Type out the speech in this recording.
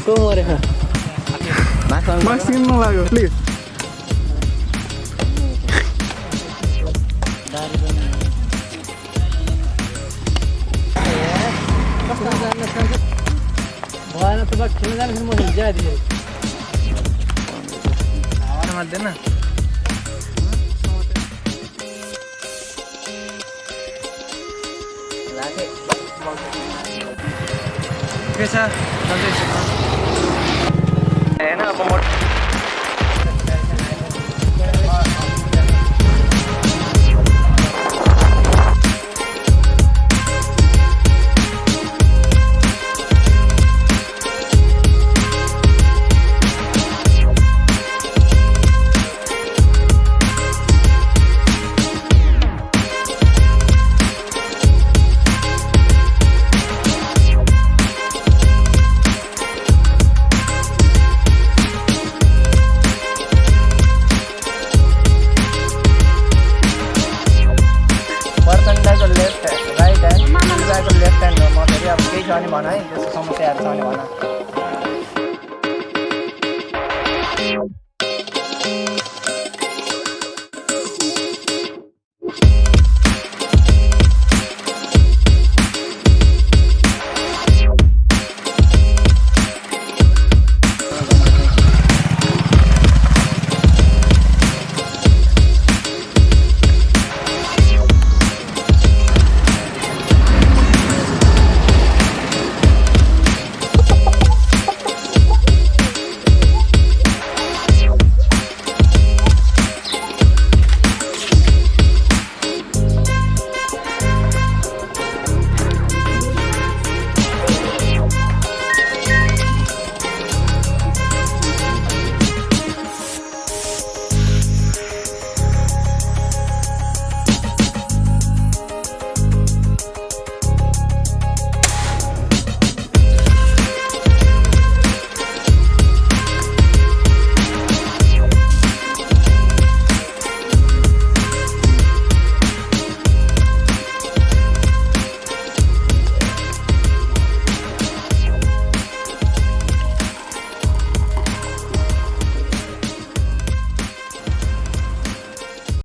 को मरे मास्क किन्न लाग्यो प्लिज भएन त बस खेल्न जानु म जादिए हावाले मार्दैन लाखे के छ चल्दैछ हैन अब म left right hand left hand हो म फेरि अब केही छ भने भन है त्यस्तो समस्याहरू छ भने भन